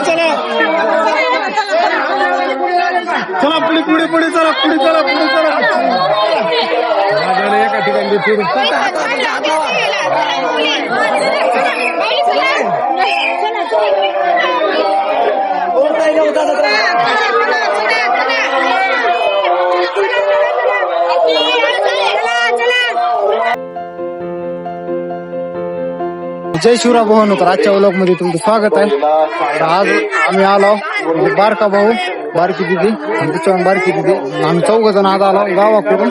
चला चला पुढे पुढे पुढे चला पुढे चला पुढे चला एका ठिकाणी फिरून जय शिवराय भाऊ. तर आजच्या व्लॉग मध्ये तुमचं स्वागत आहे. तर आज आम्ही आलो बारका भाऊ, बारकी दिदी आणि त्याच्यावर बारकी दिदी, आम्ही 4 जण आज आलो गावाकडून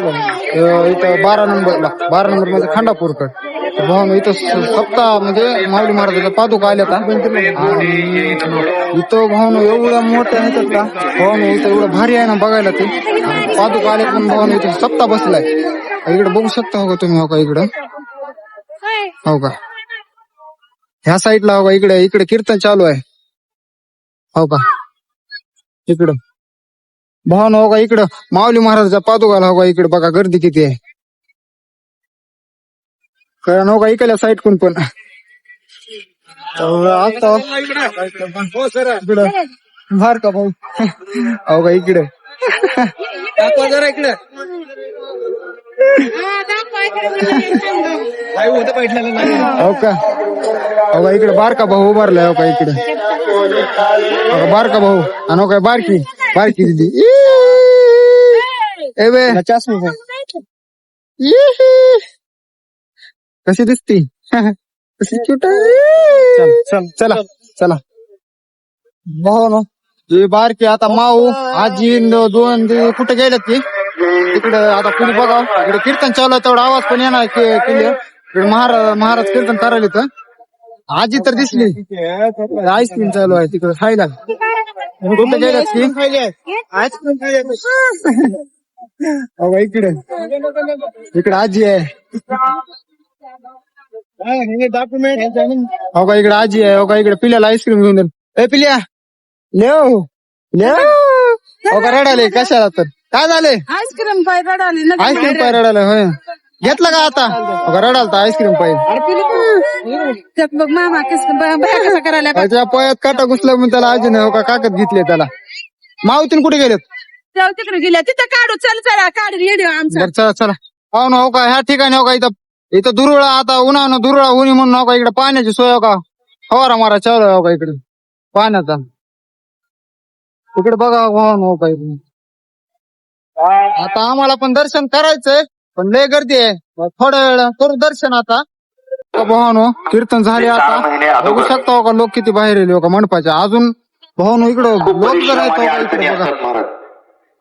इथं 12 नंबर मध्ये खंडापूरकड. भाऊ इथं सप्ताह म्हणजे माऊली महाराजाच्या पादुका आल्या का इथं भाऊ एवढ्या मोठ्या येतात का भाऊ इथं एवढं भारी आहे ना बघायला ते पादुका आले पण भाऊ इथं सप्ताह बसलाय. इकडे बघू शकता हो का तुम्ही, हो का इकडं, हो का ह्या साईडला, हो का इकडे कीर्तन चालू आहे, हो का इकडं भावन, हो का इकडं माऊली महाराजाच्या पादुकाला, हो का इकडे बघा गर्दी किती आहे कारण, हो का इकडल्या साईड कोण पण आता भार का भाऊ, हो का इकडे जरा इकडे हो का, हो का इकडे बारका भाऊ उभारलाय, हो का इकडे बारका भाऊ आणि हो काय बारकी दिदी कशी दिसती कशी क्यूट. चला चला भाऊ ना जे बारकी आता माऊ आजी 2 कुठे गेल्यात की तिकडे, आता कुणी बघा इकडे कीर्तन चालू आहे तेवढा आवाज पण येणार क्लिअर. इकडे महाराज कीर्तन करायला तर आजी तर दिसली, आईस्क्रीम चालू आहे तिकडे खायला कुठे गेल्यात की इकडे आजी आहे, हो का इकडे आजी आहे, हो का इकडे पिल्याला आईस्क्रीम घेऊन दे. पिल्या लेव हो का रडाले कशाला, तर काय झाले आईस्क्रीम पाय रडाले, आईस्क्रीम पाय रडाले होय, घेतलं का आता, हो का रडाल तर आईस्क्रीम पाय मामा कसा करायला त्याच्या पायात काटा घुसला म्हणून त्याला आजीने, हो का कागद घेतले त्याला. मावतीन कुठे गेलेत, तिकडे गेल्या तिथं काढू, चला काढू व्हिडिओ आमचा. चला चला हो ना, हो का ह्या ठिकाणी, हो का इथं दुरुळा, आता उन्हानं दुरुळा होणी म्हणून, हो का इकडे पाण्याची सोय, हो का फवारा मारा चालू आहे, हो का इकडे पाण्याचा, इकडे बघा हो का इकडे. आता आम्हाला पण दर्शन करायचंय पण लय गर्दी आहे, थोड्या वेळ करू दर्शन. आता भावानो कीर्तन झाले, आता बघू शकता हो का लोक किती बाहेर येले, हो का मंडपाच्या. अजून भावानो इकडं लोक जर आहेत इकडे बघा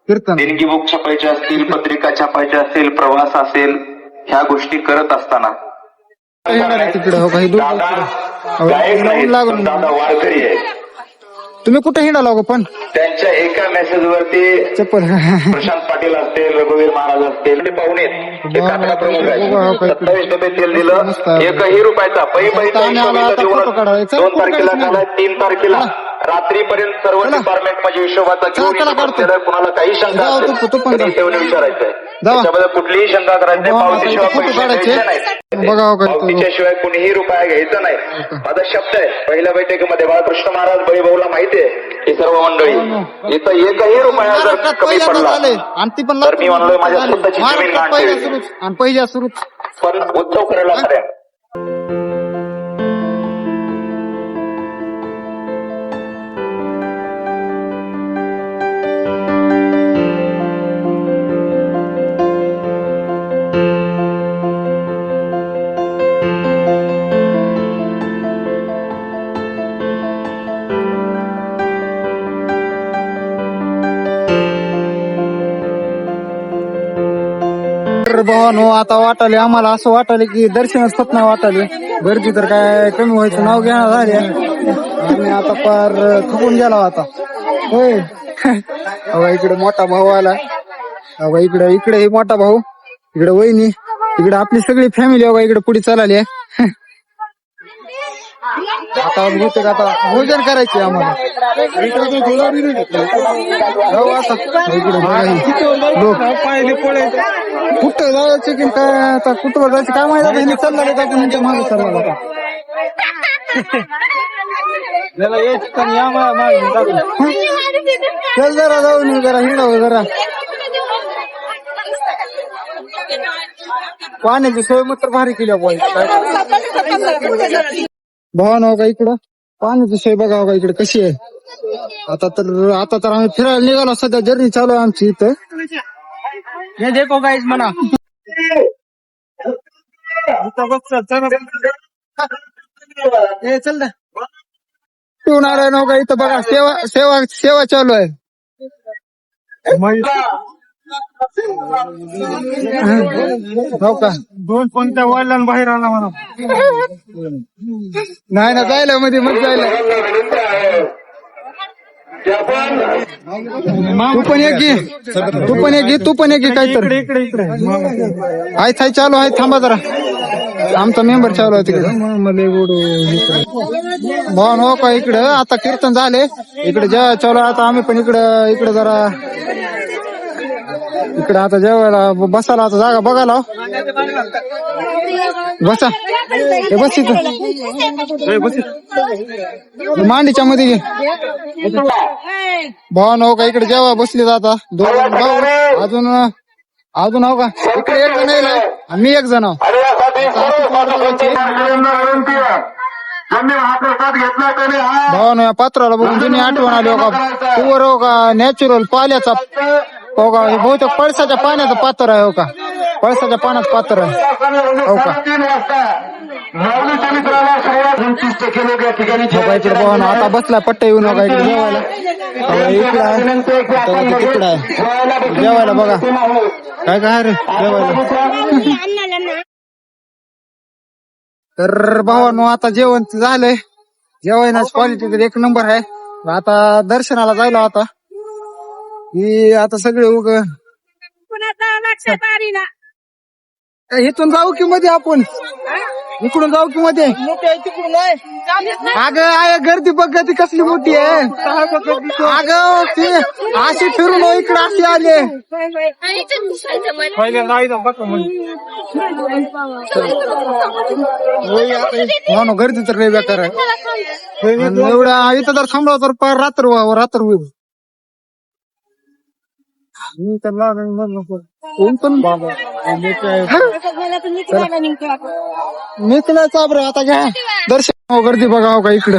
कीर्तन. देणगी बुक छापायचे असतील, पत्रिका छापायच्या असतील, प्रवास असेल, ह्या गोष्टी करत असताना तिकडे, हो का लागून दादा वारकरी आहे. तुम्ही कुठे हिंडाला हो पण, त्यांच्या एका मेसेज वरती चप्पल प्रशांत पाटील असतील, रघुवीर महाराज असतील, ते पाहुणे काकडा प्रमुख आहेत. 27 डबे तेल दिलं, 1ही रुपयाचा पैसा देऊन 2 तारखेला झाला, 3 तारखेला रात्रीपर्यंत सर्व डिपार्टमेंट म्हणजे हिशोबाचा घेऊन कुणाला काही शंका असेल ठेवणे विचारायचंय, त्याच्याबद्दल कुठलीही शंका करायची नाही. पावतीशिवाय पैसे नाही, पावतीच्याशिवाय कुणीही रुपया घ्यायचा नाही. माझा शब्द आहे, पहिल्या बैठकीमध्ये बाळकृष्ण महाराज बळीभाऊला माहिती आहे ही सर्व मंडळी, इथं 1ही रुपया जर कमी पडला तर मी म्हणलोय माझ्या स्वतःची जमीन गहाण ठेवली, पण उत्सव करायला खऱ्या. भावानो आता वाटाले आम्हाला, असं वाटाले की दर्शनच होत नाही वाटाले, गर्दी तर काय कमी व्हायचं नाव घेणार झाले आणि आता पार थकून गेला आता होय. इकडे मोठा भाऊ आला, इकडे हे मोठा भाऊ, इकडे वहिनी, इकडे आपली सगळी फॅमिली हो इकडे पुढे चालली आहे. आता बहुतेक आता भोजन करायचे आम्हाला, कुठं जायचं की काय, आता कुठं जायचं काय माहिती, चालणार का म्हणजे मागे चालणार. चल जरा जाऊन येऊ, जरा हिंडावं जरा. पाण्याची सोय मात्र भारी केली भावानो का इकडं पाण्याची सोय बघा का इकडे कशी आहे. आता तर आम्ही फिरायला निघालो, सध्या जर्नी चालू आहे आमची इथं. हे देखो गाईस म्हणा चल ना पिऊन आलाय नव्हता इथं बघा. सेवा चालू आहे. हो का 2 कोणत्या वडिलांना बाहेर आला म्हणा. नाही ना जायला मध्ये मग जायला. तू पण एक घे काय तर आहे थाय चालू आहे. थांबा जरा आमचा मेंबर चालू आहे तिकडे. भावन हो का इकडं आता कीर्तन झाले इकडे जेव्हा चालू आहे. आता आम्ही पण इकडे जरा इकडे आता जेवायला बसायला आता जागा बघायला बसा. हे बस इथं मांडीच्या मध्ये घे. भावन हो का इकडे जेव्हा बसले जाता 2 भाऊ अजून हो का इकडे 1 जण येईल आणि मी 1 जण आहो. भावानं या पात्राला बघून जुनी आठवण आली हो का. पुवर हो का नॅचरल पाल्याचा हो का. हे बहुतेक पळसाच्या पाण्याचं पात्र आहे हो का. पळसाच्या पाण्यात पात्र आहे हो का. इकडे भावानं आता बसला पट्टा येऊन हो का इकडे जेवायला. इकडे आहे तिकडे आहे जेवायला बघा काय काय रे जेवायला. तर भावानो आता जेवण झालंय. जेवणाची क्वालिटी तर 1 नंबर आहे. आता दर्शनाला जायला आता ही आता सगळे इथून जाऊ की मध्ये आपण इकडून जाऊ की मध्ये. अगं आहे गर्दी बघ ती कसली मोठी आहे. अगं ती अशी फिरून इकडे अशी आले. गर्दी तर लय बेकार आहे. एवढा इथं जर थांबला तर पार रात्र होईल. निघण्याचा बरं आता घ्या दर्शन. गर्दी बघा हो का इकडं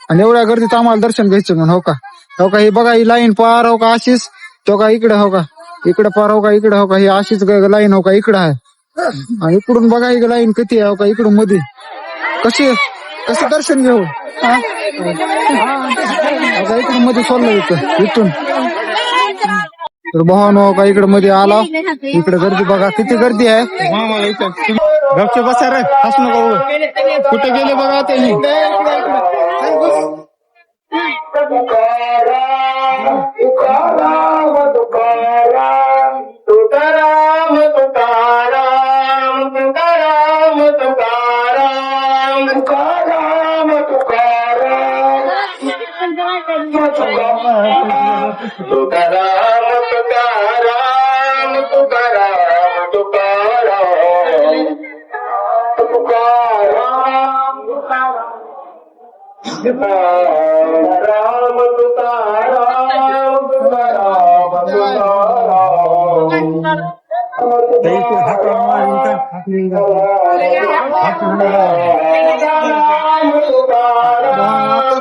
आणि एवढ्या गर्दीत आम्हाला दर्शन घ्यायचं म्हणून हो का. हो का ही बघा ही लाईन पार हो का अशीच तो का इकडे हो का इकडे पार हो का इकडे हो का ही अशीच लाईन हो का इकडं आहे. आणि इकडून बघा ही लाईन किती आहे हो का इकडून मध्ये कसं दर्शन घेऊ. इकडून मध्ये सोडलं इथून तर भावानो का इकडे मध्ये आला. इकडे गर्दी बघा किती गर्दी आहे. गपचे बसा रे हस नको कुठे गेले बघा त्यांनी.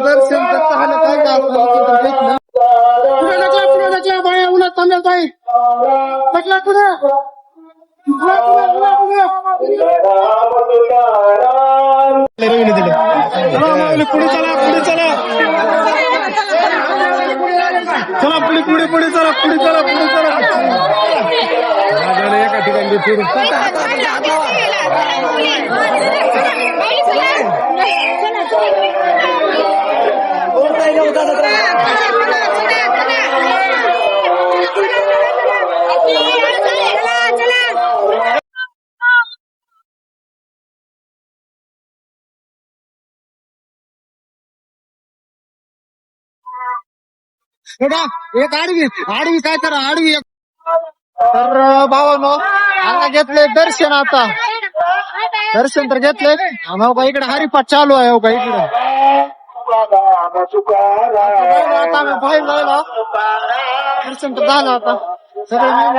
दर्शन झालं काय का बाया उन्हात थांबेल बाई म्हटलं कुठं पुढे चला पुढे चला एका ठिकाणी एक आडवी काय करा आडवी. तर भावानो आता घेतले दर्शन. आता दर्शन तर घेतले. इकडे हरिपाठ चालू आहे हो का इकडे आता आम्ही बाहेर जायला दर्शन तर झालं आता सगळं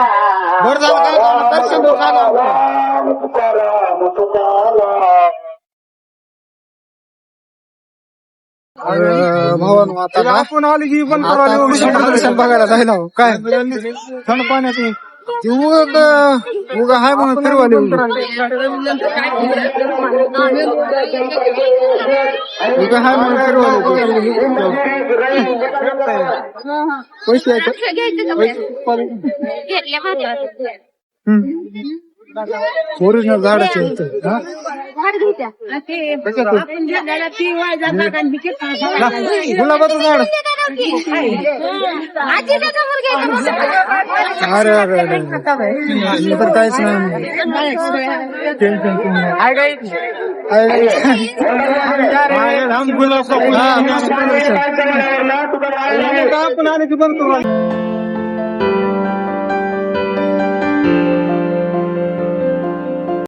बरं झालं काय झालं, दर्शन तर झालं भावानो आता आपण आली की पण दर्शन बघायला जायला काय थंड पाण्यात उगा हाय म्हणून फिरवाले उगा हाय म्हणून फिरवाले पैसे ओरिजिनल झाडाचे गुलाबाचं झाड अरे अरे अरे तर काहीच नाही गुलाब आपण आले की बंद करू